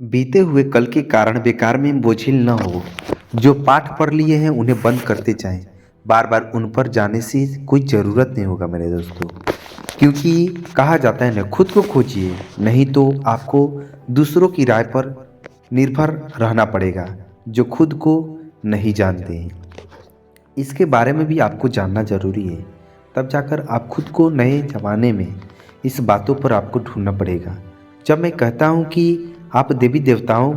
बीते हुए कल के कारण बेकार में बोझिल न हो। जो पाठ पढ़ लिए हैं उन्हें बंद करते जाएं। बार बार उन पर जाने से कोई ज़रूरत नहीं होगा मेरे दोस्तों। क्योंकि कहा जाता है ना, खुद को खोजिए, नहीं तो आपको दूसरों की राय पर निर्भर रहना पड़ेगा जो खुद को नहीं जानते हैं। इसके बारे में भी आपको जानना ज़रूरी है। तब जाकर आप खुद को नए ज़माने में इस बातों पर आपको ढूंढना पड़ेगा। जब मैं कहता हूँ कि आप देवी देवताओं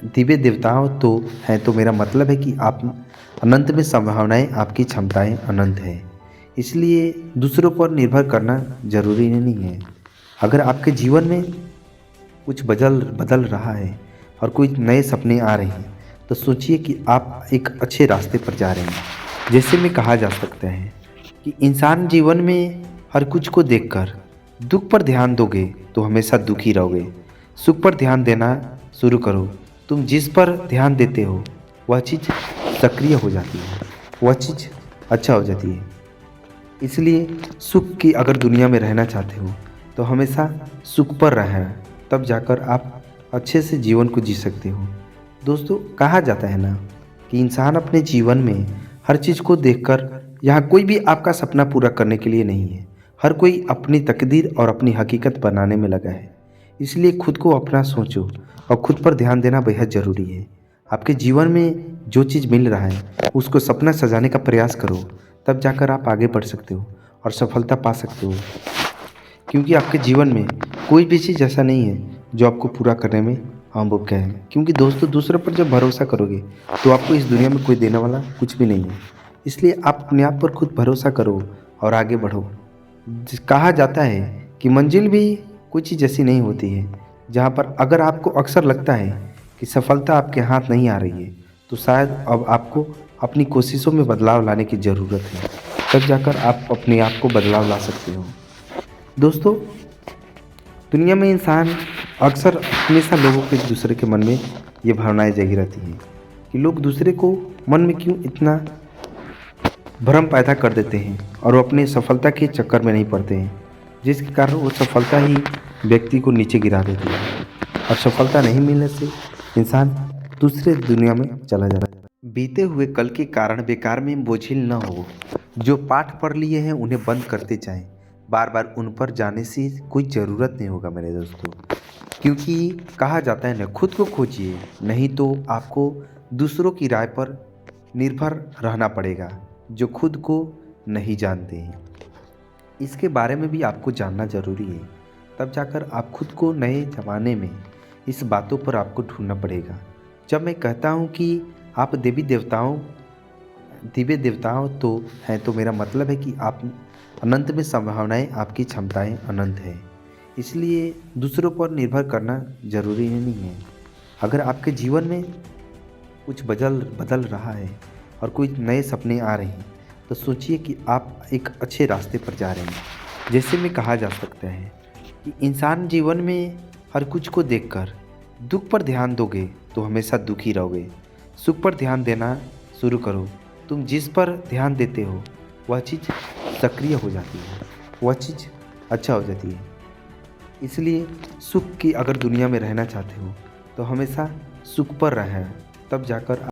दिव्य देवताओं तो हैं, तो मेरा मतलब है कि आप अनंत में संभावनाएं, आपकी क्षमताएं अनंत है। इसलिए दूसरों पर निर्भर करना ज़रूरी नहीं है। अगर आपके जीवन में कुछ बदल बदल रहा है और कोई नए सपने आ रहे हैं, तो सोचिए कि आप एक अच्छे रास्ते पर जा रहे हैं। जैसे में कहा जा सकता है कि इंसान जीवन में हर कुछ को देखकर दुख पर ध्यान दोगे तो हमेशा दुखी रहोगे। सुख पर ध्यान देना शुरू करो। तुम जिस पर ध्यान देते हो वह चीज़ सक्रिय हो जाती है, वह चीज़ अच्छा हो जाती है। इसलिए सुख की अगर दुनिया में रहना चाहते हो तो हमेशा सुख पर रहें, तब जाकर आप अच्छे से जीवन को जी सकते हो। दोस्तों, कहा जाता है ना कि इंसान अपने जीवन में हर चीज़ को देखकर, यहाँ कोई भी आपका सपना पूरा करने के लिए नहीं है। हर कोई अपनी तकदीर और अपनी हकीकत बनाने में लगा है। इसलिए खुद को अपना सोचो और खुद पर ध्यान देना बेहद ज़रूरी है। आपके जीवन में जो चीज़ मिल रहा है उसको सपना सजाने का प्रयास करो, तब जाकर आप आगे बढ़ सकते हो और सफलता पा सकते हो। क्योंकि आपके जीवन में कोई भी चीज़ ऐसा नहीं है जो आपको पूरा करने में वो है। क्योंकि दोस्तों, दूसरों पर जब भरोसा करोगे तो आपको इस दुनिया में कोई देने वाला कुछ भी नहीं है। इसलिए आप अपने आप पर खुद भरोसा करो और आगे बढ़ो। कहा जाता है कि मंजिल भी कोई चीज़ ऐसी नहीं होती है जहाँ पर अगर आपको अक्सर लगता है कि सफलता आपके हाथ नहीं आ रही है, तो शायद अब आपको अपनी कोशिशों में बदलाव लाने की ज़रूरत है। तब जाकर आप अपने आप को बदलाव ला सकते हो। दोस्तों, दुनिया में इंसान अक्सर हमेशा लोगों के एक दूसरे के मन में ये भावनाएं जगी रहती हैं कि लोग दूसरे को मन में क्यों इतना भ्रम पैदा कर देते हैं और वो अपनी सफलता के चक्कर में नहीं पड़ते हैं, जिसके कारण वो सफलता ही व्यक्ति को नीचे गिरा देती है और सफलता नहीं मिलने से इंसान दूसरे दुनिया में चला जाता है। बीते हुए कल के कारण बेकार में बोझिल न हो। जो पाठ पढ़ लिए हैं उन्हें बंद करते जाएं। बार बार उन पर जाने से कोई ज़रूरत नहीं होगा मेरे दोस्तों। क्योंकि कहा जाता है ना, खुद को खोजिए, नहीं तो आपको दूसरों की राय पर निर्भर रहना पड़ेगा जो खुद को नहीं जानते हैं। इसके बारे में भी आपको जानना ज़रूरी है। तब जाकर आप खुद को नए ज़माने में इस बातों पर आपको ढूंढना पड़ेगा। जब मैं कहता हूँ कि आप दिव्य देवताओं तो हैं, तो मेरा मतलब है कि आप अनंत में संभावनाएं, आपकी क्षमताएं अनंत है। इसलिए दूसरों पर निर्भर करना ज़रूरी नहीं है। अगर आपके जीवन में कुछ बदल रहा है और कोई नए सपने आ रहे हैं, तो सोचिए कि आप एक अच्छे रास्ते पर जा रहे हैं। जैसे में कहा जा सकता है कि इंसान जीवन में हर कुछ को देखकर दुख पर ध्यान दोगे तो हमेशा दुखी रहोगे। सुख पर ध्यान देना शुरू करो। तुम जिस पर ध्यान देते हो वह चीज़ सक्रिय हो जाती है, वह चीज़ अच्छा हो जाती है। इसलिए सुख की अगर दुनिया में रहना चाहते हो तो हमेशा सुख पर रहें, तब जाकर